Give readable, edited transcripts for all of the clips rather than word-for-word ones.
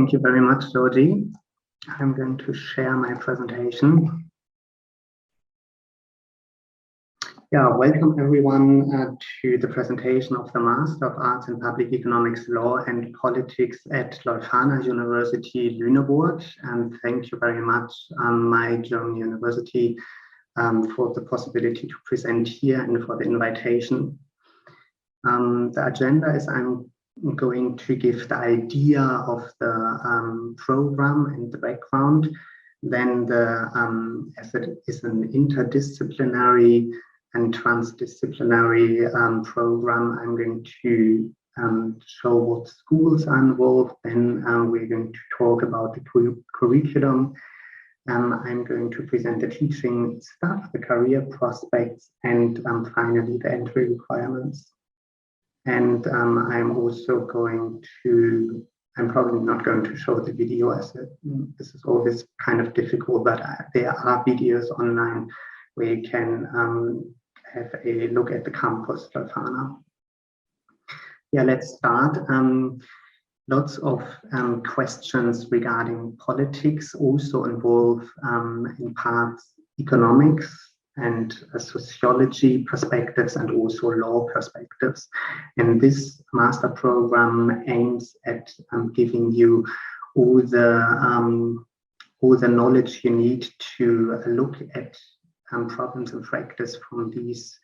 Thank you very much, Georgie. I'm going to share my presentation. Welcome everyone to the presentation of the Master of Arts in Public Economics, Law and Politics at Leuphana University, Lüneburg. And thank you very much, my German university, for the possibility to present here and for the invitation. The agenda is I'm going to give the idea of the program and the background. Then as it is an interdisciplinary and transdisciplinary program, I'm going to show what schools are involved. Then we're going to talk about the curriculum. I'm going to present the teaching staff, the career prospects, and finally the entry requirements. And I'm also going to, I'm probably not going to show the video, as this is always kind of difficult, but there are videos online where you can have a look at the campus Leuphana. Let's start. Lots of questions regarding politics also involve in parts economics and sociology perspectives and also law perspectives. And this master program aims at giving you all the knowledge you need to look at problems in practice from these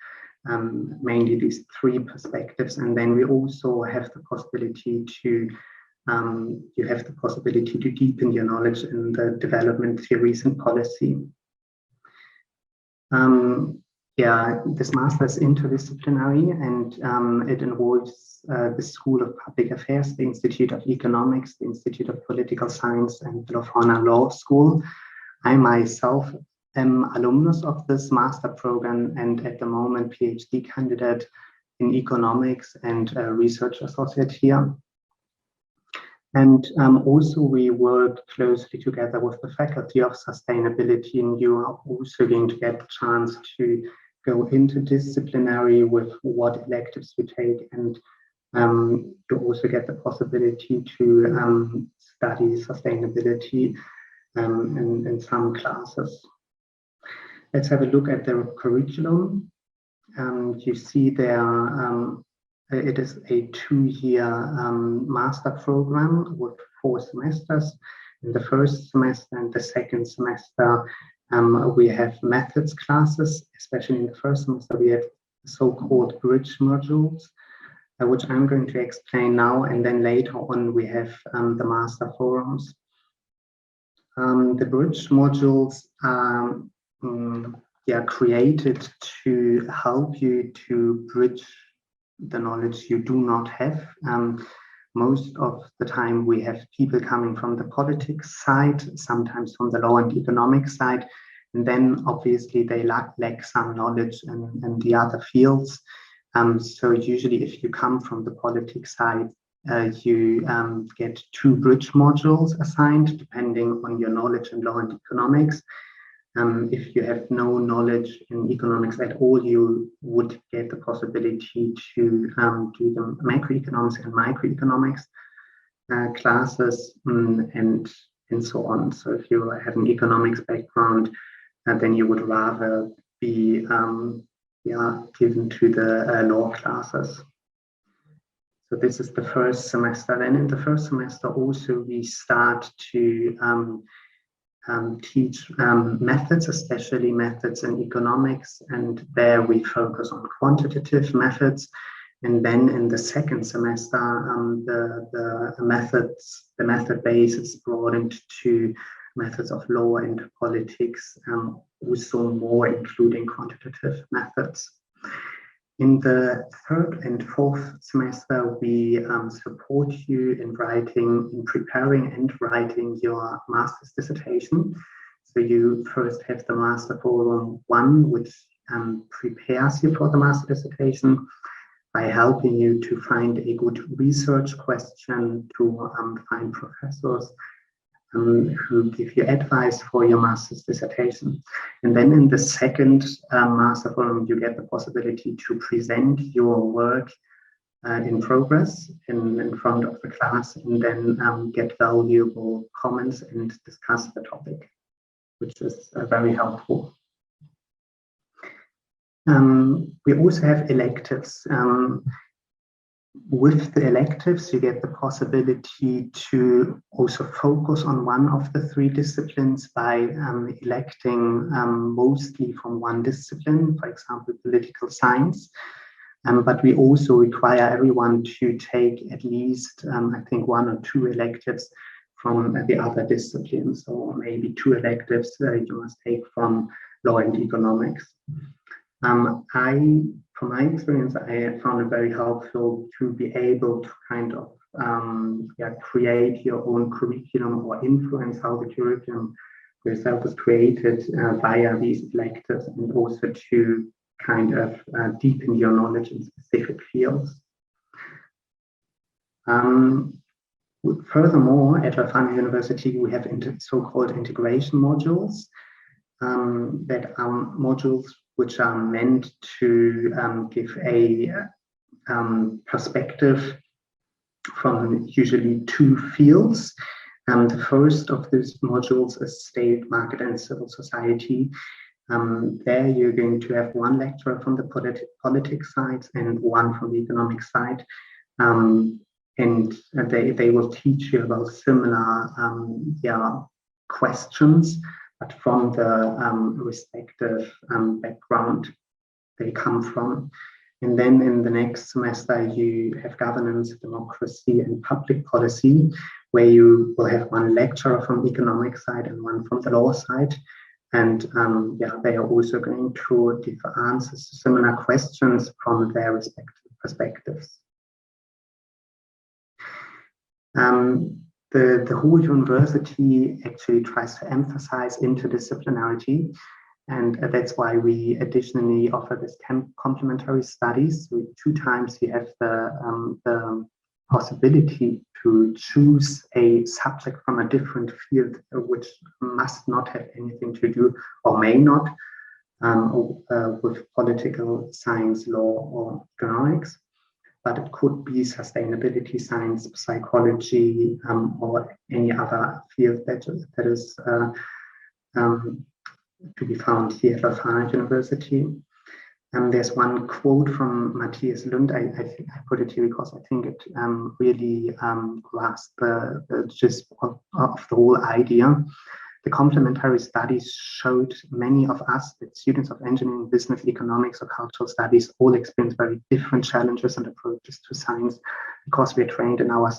mainly these three perspectives. And then we also have the possibility to you have the possibility to deepen your knowledge in the development theories and policy. This master is interdisciplinary, and it involves the School of Public Affairs, the Institute of Economics, the Institute of Political Science, and the Leuphana Law School. I myself am alumnus of this master program, and at the moment PhD candidate in economics and research associate here. And also we work closely together with the Faculty of Sustainability, and you are also going to get the chance to go interdisciplinary with what electives you take, and you also get the possibility to study sustainability in some classes. Let's have a look at the curriculum. You see there it is a 2-year master program with 4 semesters. In the first semester and the second semester, we have methods classes. Especially in the first semester, we have so-called bridge modules, which I'm going to explain now. And then later on, we have the master forums. The bridge modules are created to help you to bridge the knowledge you do not have. Most of the time we have people coming from the politics side, sometimes from the law and economics side, and then obviously they lack some knowledge in the other fields. So usually if you come from the politics side, you get 2 bridge modules assigned depending on your knowledge in law and economics. If you have no knowledge in economics at all, you would get the possibility to do the macroeconomics and microeconomics classes and so on. So if you have an economics background, then you would rather be given to the law classes. So this is the first semester. Then in the first semester also we start to teach methods, especially methods in economics, and there we focus on quantitative methods. And then in the second semester, the method base is broadened to methods of law and politics, also more including quantitative methods. In the third and fourth semester, we support you in preparing and writing your master's dissertation. So you first have the Master Forum 1, which prepares you for the master dissertation by helping you to find a good research question, to find professors who give you advice for your master's dissertation. And then in the second master forum, you get the possibility to present your work in progress in front of the class, and then get valuable comments and discuss the topic, which is very helpful. We also have electives. With the electives, you get the possibility to also focus on one of the three disciplines by electing mostly from one discipline, for example, political science. But we also require everyone to take at least, I think, 1 or 2 electives from the other disciplines, or maybe 2 electives you must take from law and economics. From my experience, I found it very helpful to be able to kind of create your own curriculum or influence how the curriculum yourself is created via these electives, and also to kind of deepen your knowledge in specific fields. Furthermore, at Leuphana University, we have so-called integration modules that are modules which are meant to give a perspective from usually 2 fields. The first of these modules is state, market, and civil society. There you're going to have 1 lecturer from the politics side and 1 from the economic side. And they will teach you about similar questions, but from the respective background they come from. And then in the next semester, you have governance, democracy, and public policy, where you will have 1 lecturer from the economic side and 1 from the law side. And they are also going to give answers to similar questions from their respective perspectives. The whole university actually tries to emphasize interdisciplinarity, and that's why we additionally offer this complementary studies. So 2 times you have the possibility to choose a subject from a different field, which must not have anything to do, or may not, with political science, law, or economics. But it could be sustainability science, psychology, or any other field that is to be found here at Leuphana University. There's 1 quote from Matthias Lund. I think I put it here because I think it really grasps the gist of the whole idea. The complementary studies showed many of us that students of engineering, business, economics, or cultural studies all experience very different challenges and approaches to science because we are trained in our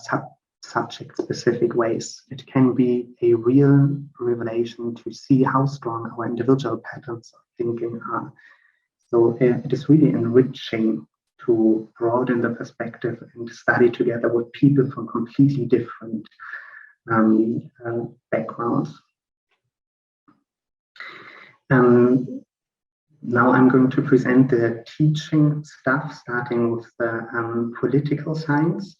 subject-specific ways. It can be a real revelation to see how strong our individual patterns of thinking are. So it is really enriching to broaden the perspective and study together with people from completely different backgrounds. Now I'm going to present the teaching stuff, starting with the political science.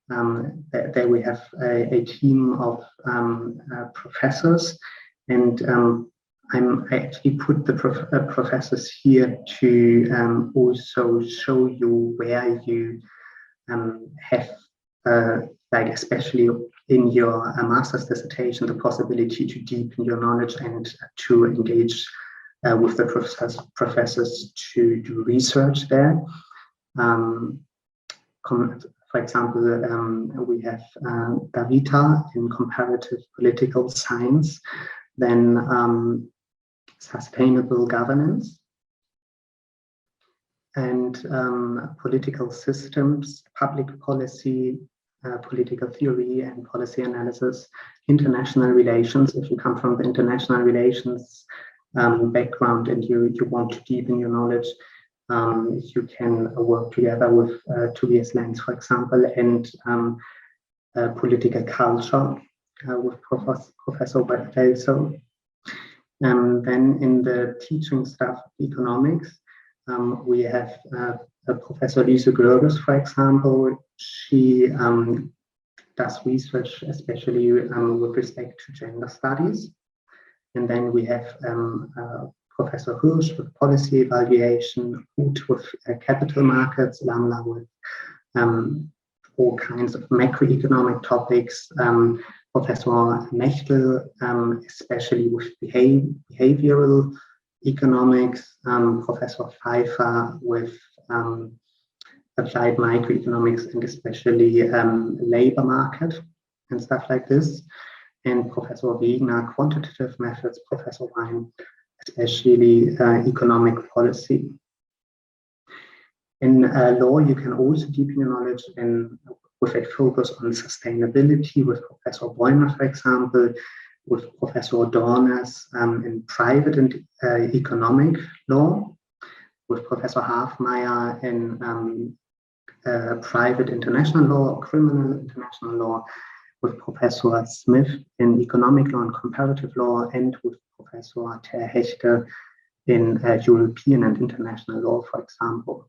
There we have a team of professors, and I actually put the professors here to also show you where you have, like especially in your master's dissertation, the possibility to deepen your knowledge and to engage with the professors to do research there. For example, we have Davita in comparative political science, then sustainable governance, and political systems, public policy, political theory and policy analysis, international relations. If you come from the international relations background and you want to deepen your knowledge, you can work together with Tobias Lenz, for example, and political culture with Professor Belso. Then in the teaching staff of economics, we have Professor Lise Görges, for example. She does research, especially with respect to gender studies. And then we have Professor Hirsch with policy evaluation, Huth with capital markets, Lamla with all kinds of macroeconomic topics. Professor 𝘱𝘢𝘷𝘦𝘳𝘴𝘪𝘯𝘨, especially with behavioral economics, Professor Pfeiffer with applied microeconomics and especially labor market and stuff like this, and Professor Wegener quantitative methods, Professor Wein especially economic policy. In law, you can also deepen your knowledge with a focus on sustainability with Professor Bäumer, for example, with Professor Dornes in private and economic law, with Professor Hafmeier in private international law or criminal international law, with Professor Smith in economic law and comparative law, and with Professor 𝘸𝘪𝘵𝘩 in European and international law, for example.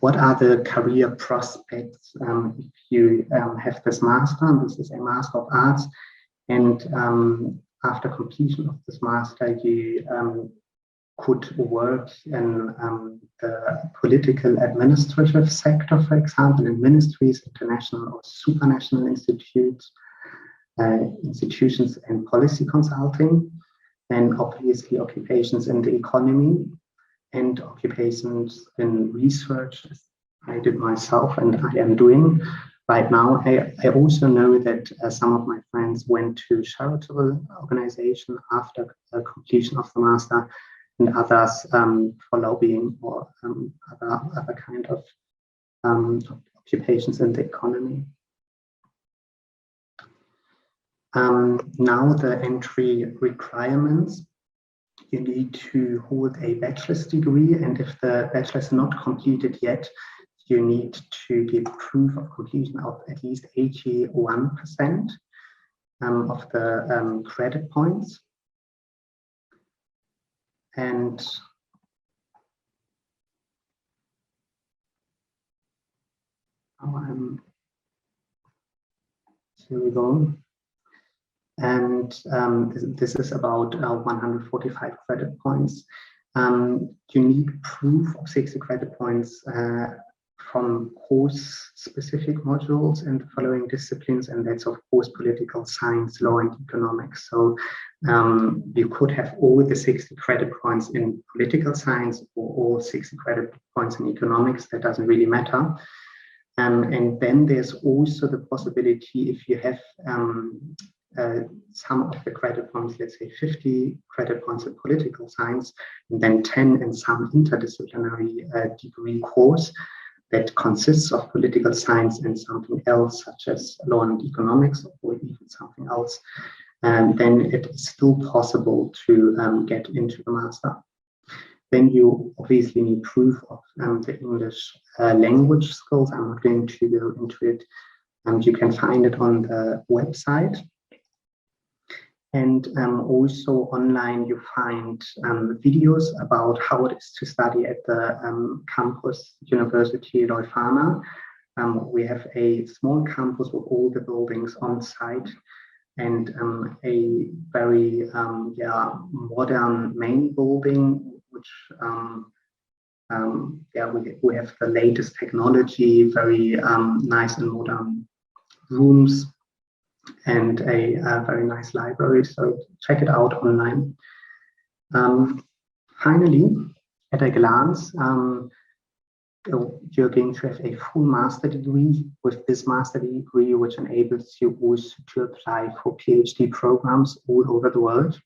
What are the career prospects if you have this master? This is a Master of Arts, and after completion of this master, you could work in the political administrative sector, for example, in ministries, international or supranational institutes, institutions and policy consulting, and obviously occupations in the economy and occupations in research, as I did myself and I am doing right now. I also know that some of my friends went to charitable organization after completion of the master, and others for lobbying or other kind of occupations in the economy. Now the entry requirements. You need to hold a bachelor's degree, and if the bachelor is not completed yet, you need to give proof of completion of at least 81% of the credit points. And here we go. And this is about 145 credit points. You need proof of 60 credit points from course-specific modules in the following disciplines, and that's of course political science, law, and economics. So you could have all the 60 credit points in political science or all 60 credit points in economics. That doesn't really matter. And then there's also the possibility, if you have some of the credit points, let's say 50 credit points in political science, and then 10 in some interdisciplinary degree course that consists of political science and something else, such as law and economics, or even something else, and then it is still possible to get into the master. Then you obviously need proof of the English language skills. I'm not going to go into it. You can find it on the website. And also online you find videos about how it is to study at the campus University Leuphana. We have a small campus with all the buildings on site, and a very modern main building, which we have the latest technology, very nice and modern rooms, and a very nice library. So check it out online. Finally, at a glance, you're going to have a full master degree. With this master degree, which enables you also to apply for PhD programs all over the world.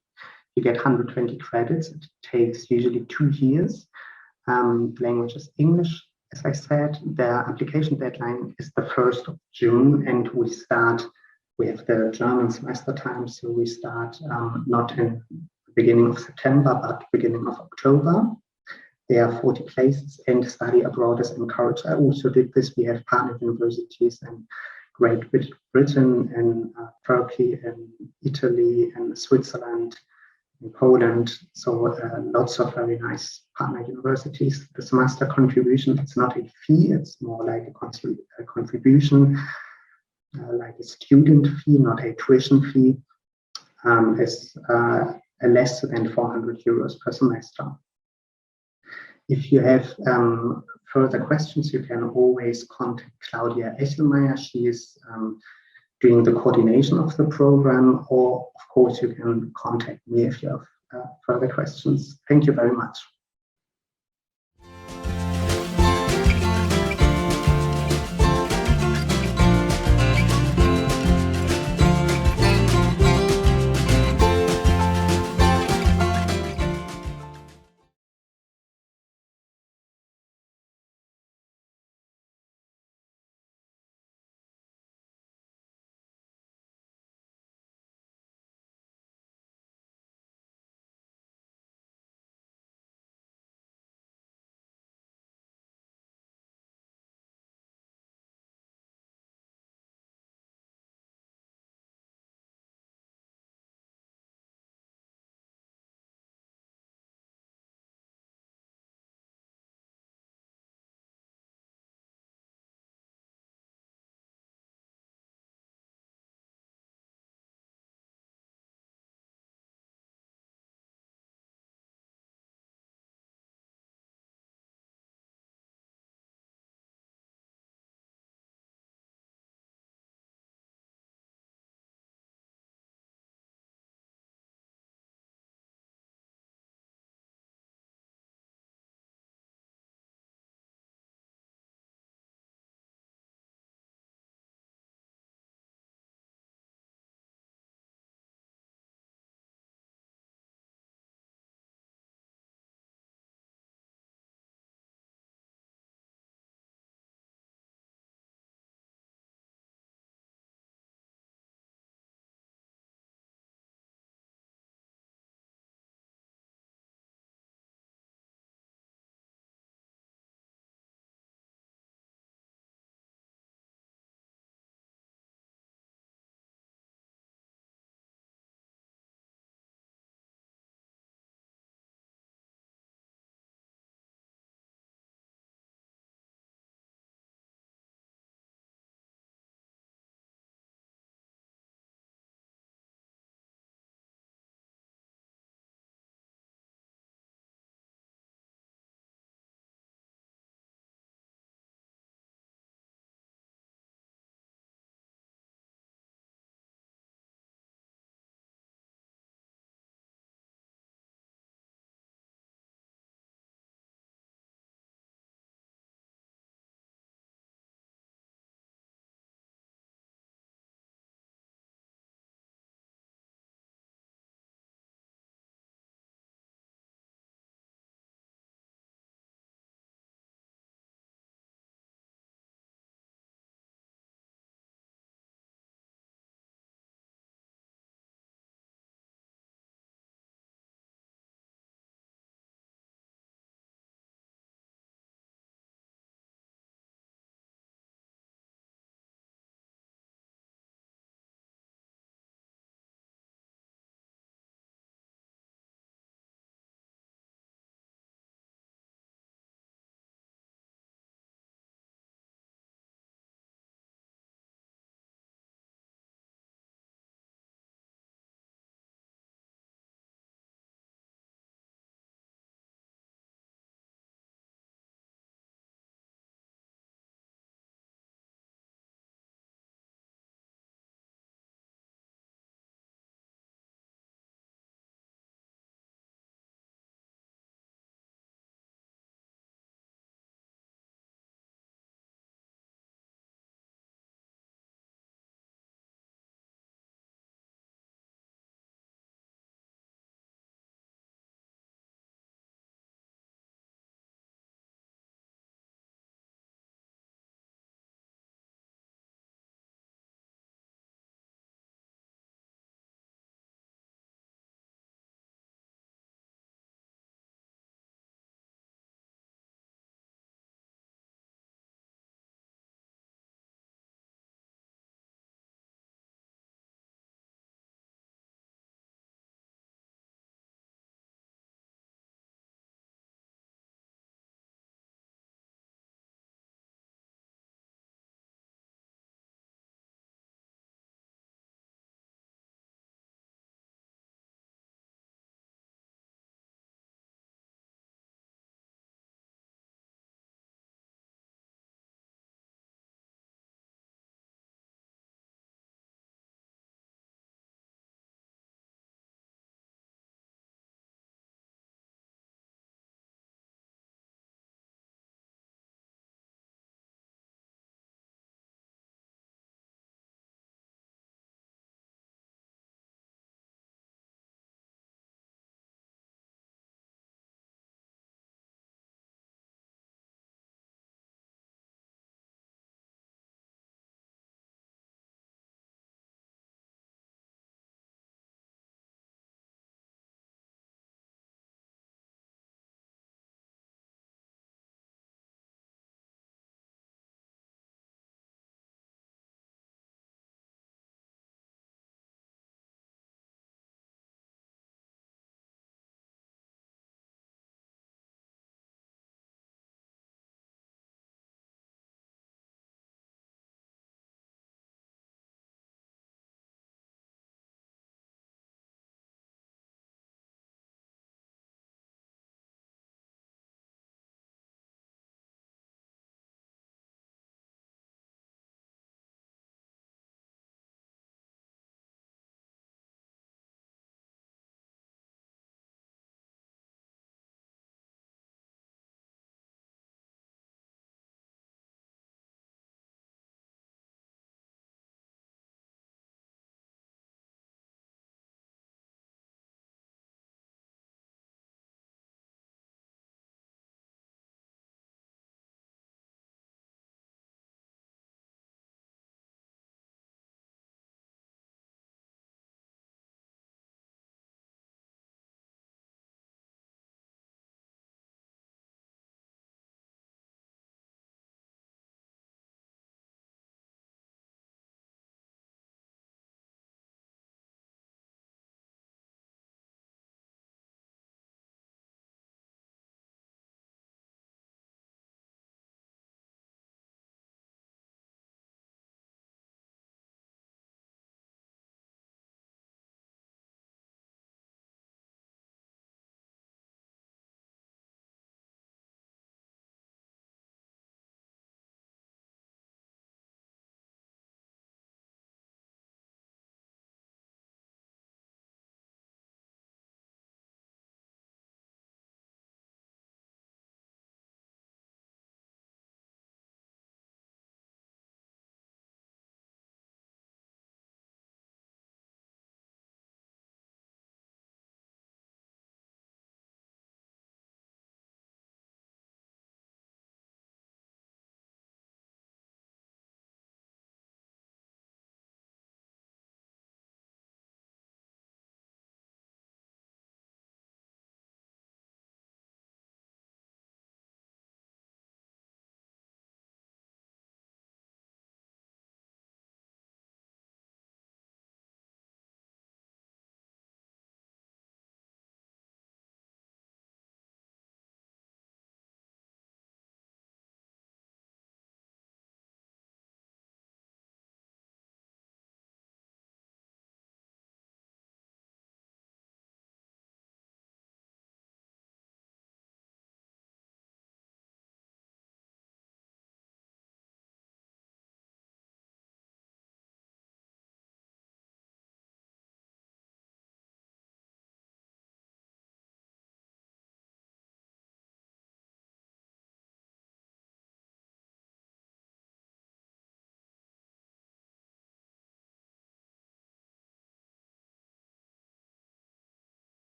You get 120 credits. It takes usually 2 years. The language is English, as I said. The application deadline is the 1st of June, and we have the German semester time, so we start not in the beginning of September, but beginning of October. There are 40 places, and study abroad is encouraged. I also did this. We have partner universities in Great Britain, and Turkey, and Italy, and Switzerland, and Poland. So lots of very nice partner universities. The semester contribution, it's not a fee, it's more like a contribution, like a student fee, not a tuition fee, is less than 400 euros per semester. If you have further questions, you can always contact Claudia Echelmeier. She is doing the coordination of the program, or of course you can contact me if you have further questions. Thank you very much.